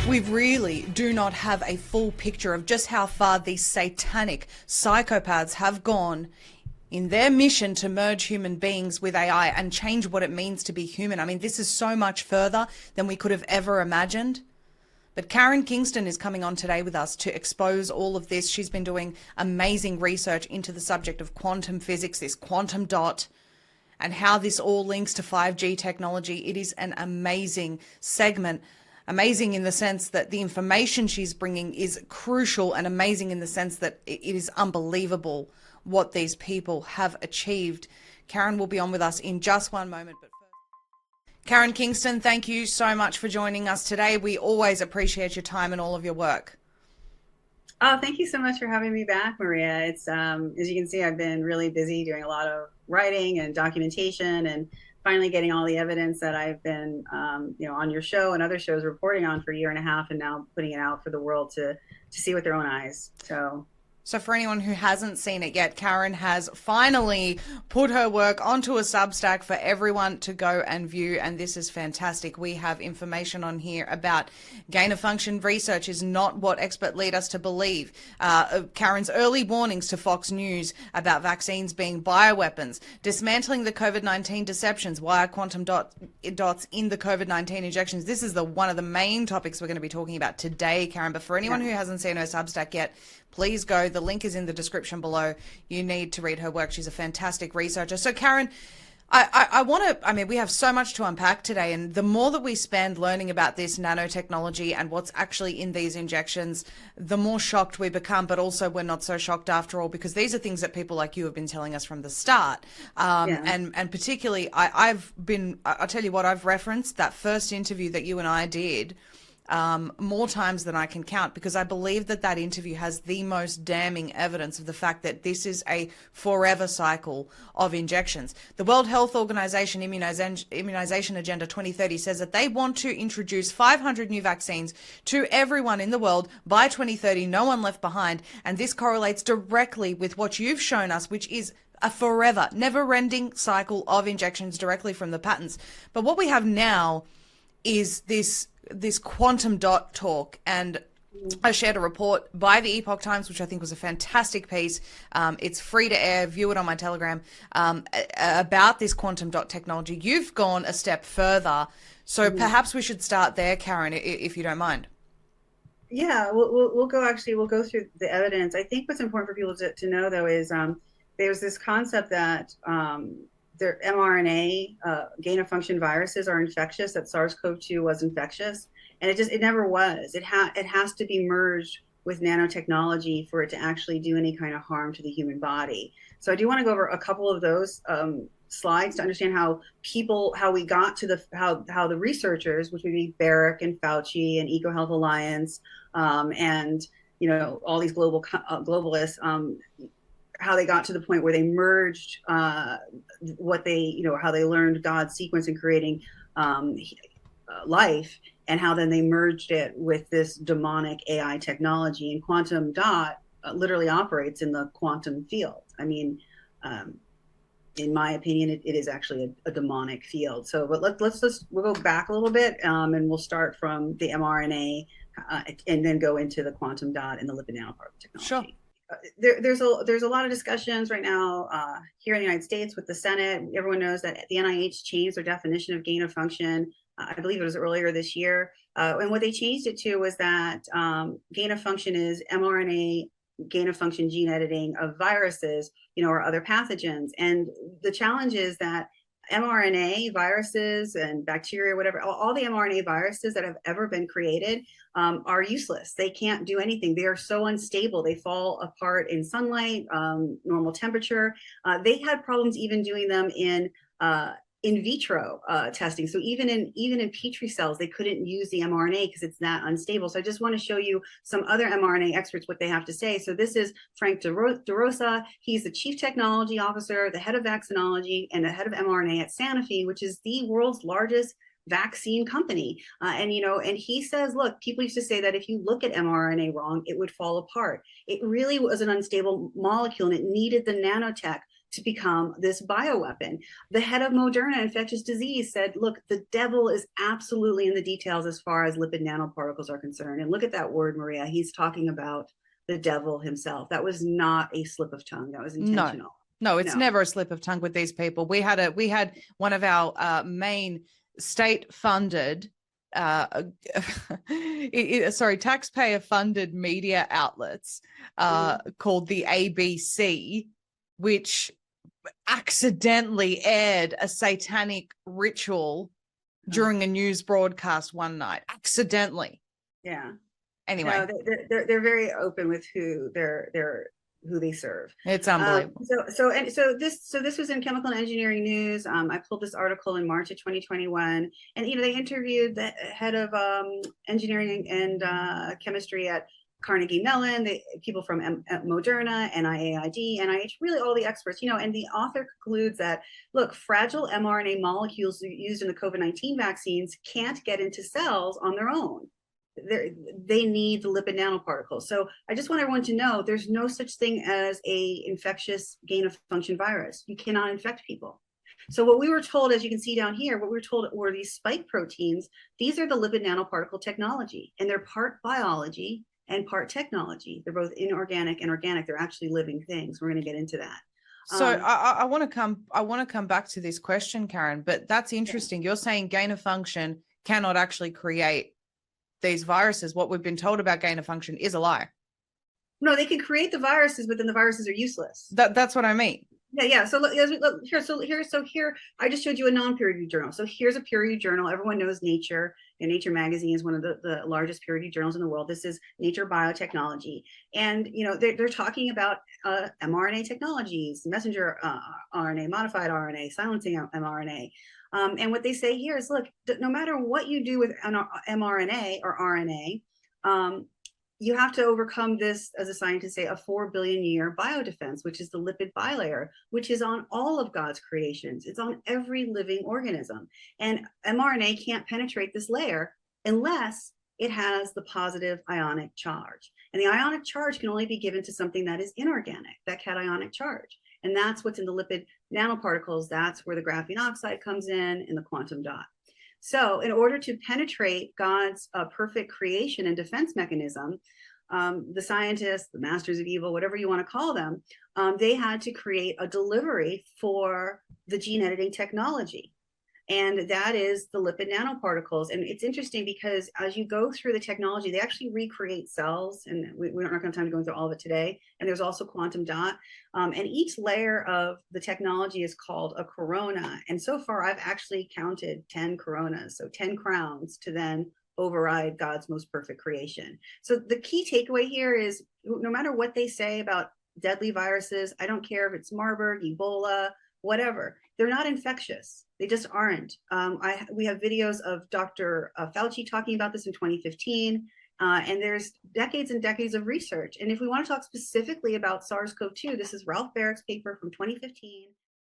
We really do not have a full picture of just how far these satanic psychopaths have gone in their mission to merge human beings with AI and change what it means to be human. I mean, this is so much further than we could have ever imagined. But Karen Kingston is coming on today with us to expose all of this. She's been doing amazing research into the subject of quantum physics, this quantum dot, and how this all links to 5G technology. It is an amazing segment. Amazing in the sense that the information she's bringing is crucial, and amazing in the sense that it is unbelievable what these people have achieved. Karen will be on with us in just one moment. But first, Karen Kingston, thank you so much for joining us today. We always appreciate your time and all of your work. Oh, thank you so much for having me back, Maria. It's as you can see, I've been really busy doing a lot of writing and documentation, and finally getting all the evidence that I've been, on your show and other shows reporting on for a year and a half, and now putting it out for the world to see with their own eyes. So for anyone who hasn't seen it yet, Karen has finally put her work onto a Substack for everyone to go and view, and this is fantastic. We have information on here about gain-of-function research is not what experts lead us to believe. Karen's early warnings to Fox News about vaccines being bioweapons, dismantling the COVID-19 deceptions, why are quantum dots in the COVID-19 injections. This is one of the main topics we're going to be talking about today, Karen. But for anyone who hasn't seen her Substack yet, please go. The link is in the description below. You need to read her work. She's a fantastic researcher. So, Karen, we have so much to unpack today, and the more that we spend learning about this nanotechnology and what's actually in these injections, the more shocked we become, but also we're not so shocked after all, because these are things that people like you have been telling us from the start. And particularly, I'll tell you what, I've referenced that first interview that you and I did more times than I can count, because I believe that interview has the most damning evidence of the fact that this is a forever cycle of injections. The World Health Organization Immunization Agenda 2030 says that they want to introduce 500 new vaccines to everyone in the world by 2030, no one left behind. And this correlates directly with what you've shown us, which is a forever, never-ending cycle of injections directly from the patents. But what we have now is this quantum dot talk, and I shared a report by the Epoch Times, which I think was a fantastic piece. It's free to air, view it on my Telegram, about this quantum dot technology. You've gone a step further, so perhaps we should start there, Karen, if you don't mind. Yeah, we'll go through the evidence. I think what's important for people to know, though, is there's this concept that their mRNA gain-of-function viruses are infectious, that SARS-CoV-2 was infectious, and it never was. It has to be merged with nanotechnology for it to actually do any kind of harm to the human body. So I do want to go over a couple of those slides to understand how we got to how the researchers, which would be Barrick and Fauci and EcoHealth Alliance, and all these globalists, how they got to the point where they merged how they learned God's sequence in creating life, and how then they merged it with this demonic AI technology. And quantum dot literally operates in the quantum field. I mean, in my opinion, it is actually a demonic field. So, but we'll go back a little bit, and we'll start from the mRNA, and then go into the quantum dot and the lipid nanoparticle technology. Sure. There's a lot of discussions right now here in the United States with the Senate. Everyone knows that the NIH changed their definition of gain of function. I believe it was earlier this year. And what they changed it to was that gain of function is mRNA gain of function gene editing of viruses, or other pathogens. And the challenge is that mRNA viruses and bacteria, whatever, all the mRNA viruses that have ever been created are useless. They can't do anything. They are so unstable. They fall apart in sunlight, normal temperature. They had problems even doing them in vitro testing. So even in Petri cells, they couldn't use the mRNA because it's that unstable. So I just want to show you some other mRNA experts, what they have to say. So this is Frank DeRosa. He's the chief technology officer, the head of vaccinology, and the head of mRNA at Sanofi, which is the world's largest vaccine company. And he says, look, people used to say that if you look at mRNA wrong, it would fall apart. It really was an unstable molecule, and it needed the nanotech to become this bioweapon. The head of Moderna Infectious Disease said, look, the devil is absolutely in the details as far as lipid nanoparticles are concerned. And look at that word, Maria. He's talking about the devil himself. That was not a slip of tongue. That was intentional. No, it's never a slip of tongue with these people. We had one of our main state-funded taxpayer-funded media outlets called the ABC, which accidentally aired a satanic ritual during a news broadcast one night. Accidentally. Yeah. Anyway, no, they're very open with who they serve. It's unbelievable. So this was in Chemical and Engineering News. I pulled this article in March of 2021, and they interviewed the head of engineering and chemistry at Carnegie Mellon, the people from Moderna, NIAID, NIH, really all the experts, and the author concludes that, look, fragile mRNA molecules used in the COVID-19 vaccines can't get into cells on their own. They need the lipid nanoparticles. So I just want everyone to know there's no such thing as a infectious gain of function virus. You cannot infect people. So what we were told, as you can see down here, what we were told were these spike proteins. These are the lipid nanoparticle technology, and they're part biology and part technology. They're both inorganic and organic. They're actually living things. We're going to get into that. So I want to come back to this question, Karen, but that's interesting. You're saying gain of function cannot actually create these viruses. What we've been told about gain of function is a lie. No, they can create the viruses, but then the viruses are useless. That's what I mean. Yeah. So look here. I just showed you a non-peer-reviewed journal. So here's a peer-reviewed journal. Everyone knows Nature. And Nature magazine is one of the largest peer-reviewed journals in the world. This is Nature Biotechnology, and they're talking about mRNA technologies, messenger RNA, modified RNA, silencing mRNA. And what they say here is, look, no matter what you do with mRNA or RNA, you have to overcome this, as a scientist say, a 4 billion year biodefense, which is the lipid bilayer, which is on all of God's creations. It's on every living organism. And mRNA can't penetrate this layer unless it has the positive ionic charge. And the ionic charge can only be given to something that is inorganic, that cationic charge. And that's what's in the lipid nanoparticles. That's where the graphene oxide comes in and the quantum dot. So in order to penetrate God's perfect creation and defense mechanism, the scientists, the masters of evil, whatever you want to call them, they had to create a delivery for the gene editing technology. And that is the lipid nanoparticles. And it's interesting because as you go through the technology, they actually recreate cells. And we're not going to have time to go through all of it today. And there's also quantum dot. And each layer of the technology is called a corona. And so far, I've actually counted 10 coronas, so 10 crowns to then override God's most perfect creation. So the key takeaway here is no matter what they say about deadly viruses, I don't care if it's Marburg, Ebola, whatever, they're not infectious. They just aren't. We have videos of Dr. Fauci talking about this in 2015, and there's decades and decades of research. And if we want to talk specifically about SARS-CoV-2, this is Ralph Barrick's paper from 2015.